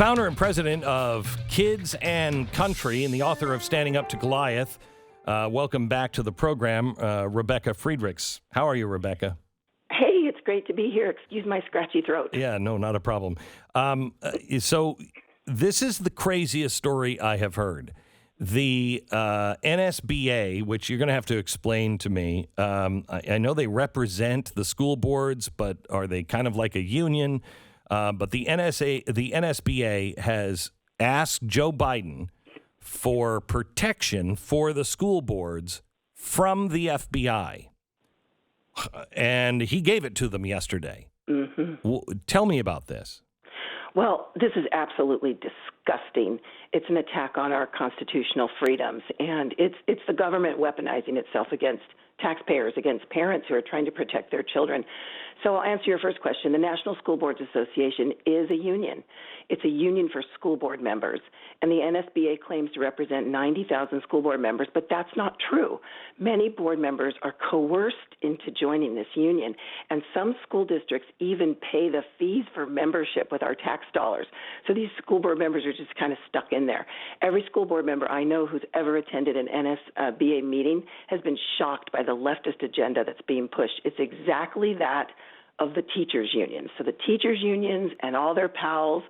founder and president of Kids and Country and the author of Standing Up to Goliath. Welcome back to the program, Rebecca Friedrichs. How are you, Rebecca? Hey, it's great to be here. Excuse my scratchy throat. Yeah, no, not a problem. So this is the craziest story I have heard. The NSBA, which you're going to have to explain to me, I know they represent the school boards, but are they kind of like a union? But the NSBA has asked Joe Biden for protection for the school boards from the FBI. And he gave it to them yesterday. Mm-hmm. Tell me about this. Well, this is absolutely disgusting. It's an attack on our constitutional freedoms, and it's the government weaponizing itself against taxpayers, against parents who are trying to protect their children. So I'll answer your first question. The National School Boards Association is a union. It's a union for school board members, and the NSBA claims to represent 90,000 school board members, but that's not true. Many board members are coerced into joining this union, and some school districts even pay the fees for membership with our tax dollars. So these school board members are just kind of stuck in there. Every school board member I know who's ever attended an NSBA meeting has been shocked by the leftist agenda that's being pushed. It's exactly that of the teachers' unions. So the teachers' unions and all their pals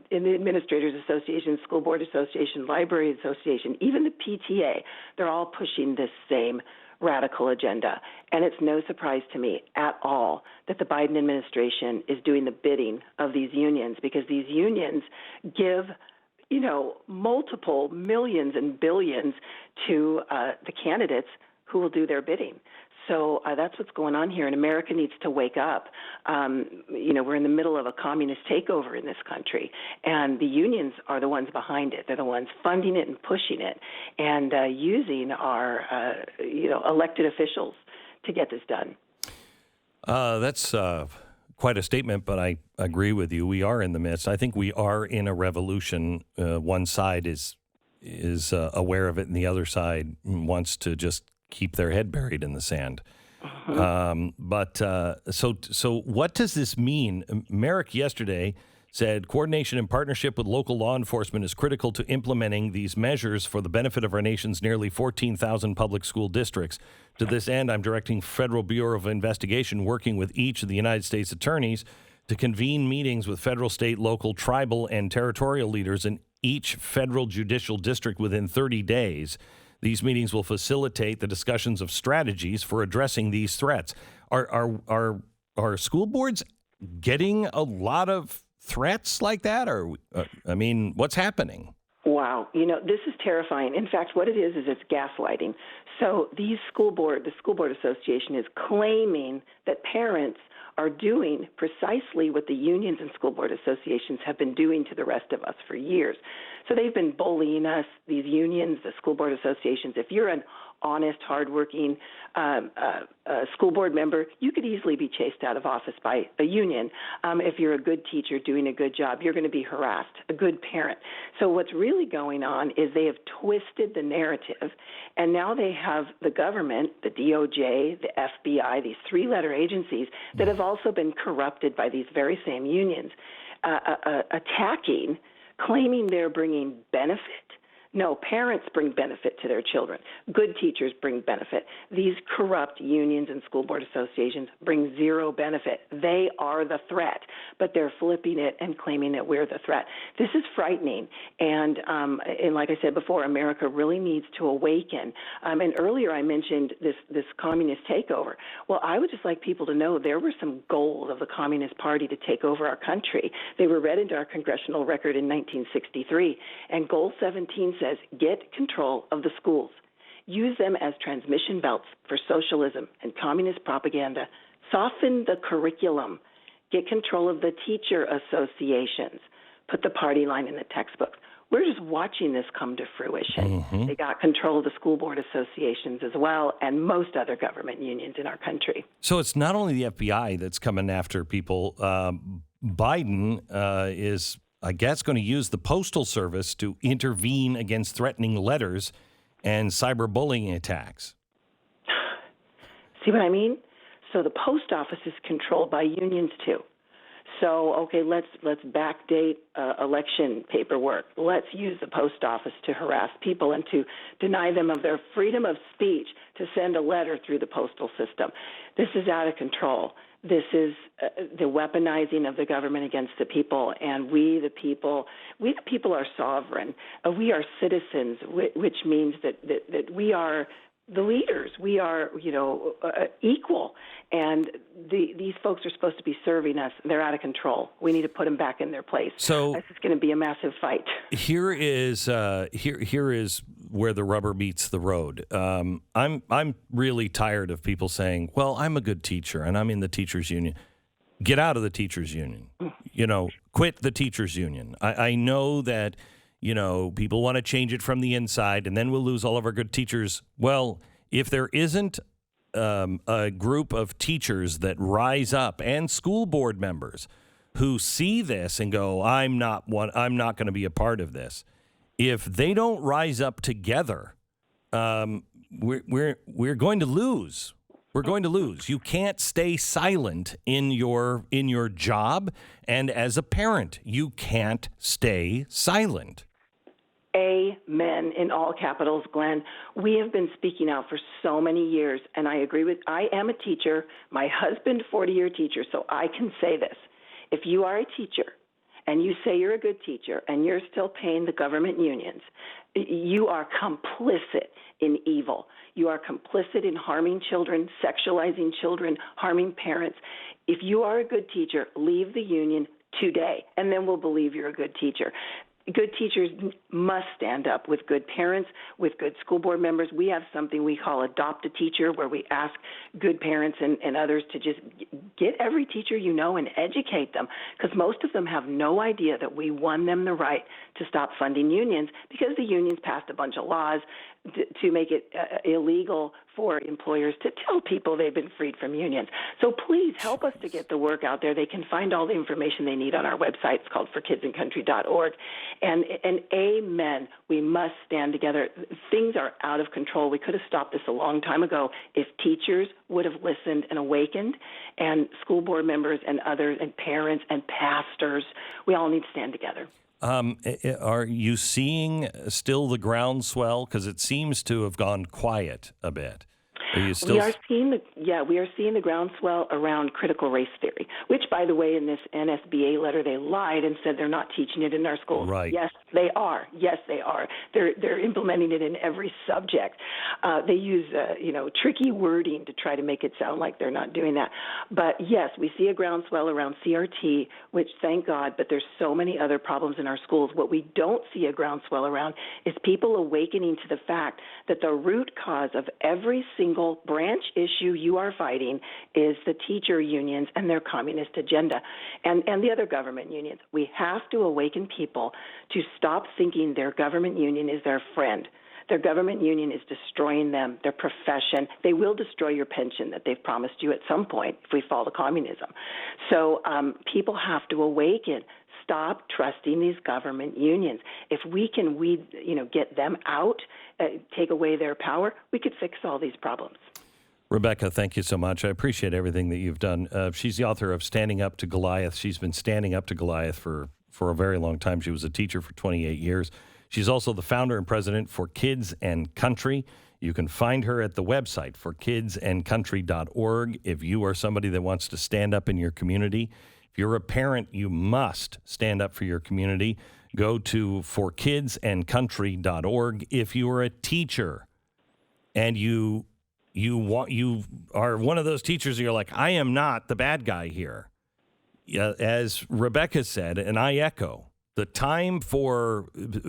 in the Administrators Association, School Board Association, Library Association, even the PTA, they're all pushing this same radical agenda. And it's no surprise to me at all that the Biden administration is doing the bidding of these unions, because these unions give multiple millions and billions to the candidates who will do their bidding. So that's what's going on here, and America needs to wake up. We're in the middle of a communist takeover in this country, and the unions are the ones behind it. They're the ones funding it and pushing it, and using our, elected officials to get this done. That's quite a statement, but I agree with you. We are in the midst. I think we are in a revolution. One side is aware of it, and the other side wants to just keep their head buried in the sand. So what does this mean? Merrick yesterday said coordination and partnership with local law enforcement is critical to implementing these measures for the benefit of our nation's nearly 14,000 public school districts. To this end, I'm directing Federal Bureau of Investigation working with each of the United States attorneys to convene meetings with federal, state, local, tribal, and territorial leaders in each federal judicial district within 30 days. These meetings will facilitate the discussions of strategies for addressing these threats. Are school boards getting a lot of threats like that? Or, what's happening? Wow. This is terrifying. In fact, what it is it's gaslighting. So the School Board Association is claiming that parents are doing precisely what the unions and school board associations have been doing to the rest of us for years. So they've been bullying us, these unions, the school board associations. If you're an honest, hardworking school board member, you could easily be chased out of office by a union. If you're a good teacher doing a good job, you're going to be harassed, a good parent. So what's really going on is they have twisted the narrative, and now they have the government, the DOJ, the FBI, these three-letter agencies that have also been corrupted by these very same unions, attacking, claiming they're bringing benefit. No, parents bring benefit to their children. Good teachers bring benefit. These corrupt unions and school board associations bring zero benefit. They are the threat, but they're flipping it and claiming that we're the threat. This is frightening, and like I said before, America really needs to awaken. And earlier I mentioned this communist takeover. Well, I would just like people to know there were some goals of the Communist Party to take over our country. They were read into our congressional record in 1963, and Goal 17 says, get control of the schools. Use them as transmission belts for socialism and communist propaganda. Soften the curriculum. Get control of the teacher associations. Put the party line in the textbooks. We're just watching this come to fruition. Mm-hmm. They got control of the school board associations as well, and most other government unions in our country. So it's not only the FBI that's coming after people. Biden is, I guess, going to use the Postal Service to intervene against threatening letters and cyberbullying attacks. See what I mean? So the post office is controlled by unions too. So, okay, let's backdate election paperwork. Let's use the post office to harass people and to deny them of their freedom of speech to send a letter through the postal system. This is out of control. This is the weaponizing of the government against the people, and we the people are sovereign. We are citizens, which means that we are the leaders. We are, equal, and these folks are supposed to be serving us. They're out of control. We need to put them back in their place. So this is going to be a massive fight. Here is where the rubber meets the road. I'm really tired of people saying, "Well, I'm a good teacher and I'm in the teachers union." Get out of the teachers union. Quit the teachers union. I know that. People want to change it from the inside, and then we'll lose all of our good teachers. Well, if there isn't a group of teachers that rise up and school board members who see this and go, I'm not going to be a part of this. If they don't rise up together, we're going to lose. We're going to lose. You can't stay silent in your job, and as a parent, you can't stay silent. Amen in all capitals, Glenn. We have been speaking out for so many years, and I am a teacher, my husband, 40-year teacher, so I can say this. If you are a teacher and you say you're a good teacher and you're still paying the government unions, you are complicit in evil. You are complicit in harming children, sexualizing children, harming parents. If you are a good teacher, leave the union today, and then we'll believe you're a good teacher. Good teachers must stand up with good parents, with good school board members. We have something we call Adopt a Teacher, where we ask good parents and others to just get every teacher you know and educate them, because most of them have no idea that we won them the right to stop funding unions because the unions passed a bunch of laws to make it illegal for employers to tell people they've been freed from unions. So please help us to get the work out there. They can find all the information they need on our website. It's called forkidsandcountry.org. And amen, we must stand together. Things are out of control. We could have stopped this a long time ago if teachers would have listened and awakened, and school board members and others and parents and pastors. We all need to stand together. Are you seeing still the groundswell? Because it seems to have gone quiet a bit. Are you still? We are seeing the groundswell around critical race theory, which, by the way, in this NSBA letter, they lied and said they're not teaching it in our schools. Right. Yes, they are. Yes, they are. They're implementing it in every subject. They use tricky wording to try to make it sound like they're not doing that. But yes, we see a groundswell around CRT, which thank God. But there's so many other problems in our schools. What we don't see a groundswell around is people awakening to the fact that the root cause of every single branch issue you are fighting is the teacher unions and their communist agenda and the other government unions. We have to awaken people to stop thinking their government union is their friend. Their government union is destroying them, their profession. They will destroy your pension that they've promised you at some point if we fall to communism. So people have to awaken. Stop trusting these government unions. If we can get them out, take away their power, we could fix all these problems. Rebecca, thank you so much. I appreciate everything that you've done. She's the author of Standing Up to Goliath. She's been standing up to Goliath for a very long time. She was a teacher for 28 years. She's also the founder and president for Kids and Country. You can find her at the website for kidsandcountry.org. If you are somebody that wants to stand up in your community, if you're a parent, you must stand up for your community. Go to forkidsandcountry.org. If you are a teacher and you are one of those teachers who you're like, I am not the bad guy here. As Rebecca said, and I echo, the time for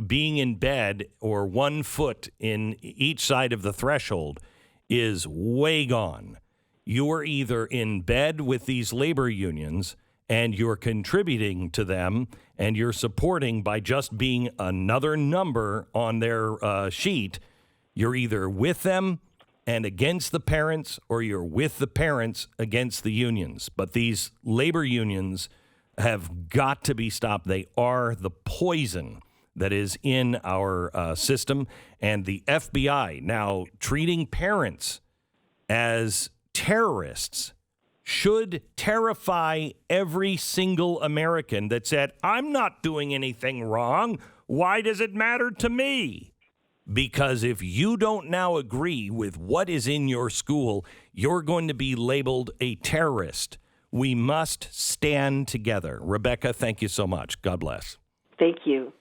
being in bed or 1 foot in each side of the threshold is way gone. You are either in bed with these labor unions and you're contributing to them and you're supporting by just being another number on their sheet. You're either with them and against the parents, or you're with the parents against the unions. But these labor unions have got to be stopped. They are the poison that is in our system. And the FBI now treating parents as terrorists should terrify every single American that said, I'm not doing anything wrong. Why does it matter to me? Because if you don't now agree with what is in your school, you're going to be labeled a terrorist. We must stand together. Rebecca, thank you so much. God bless. Thank you.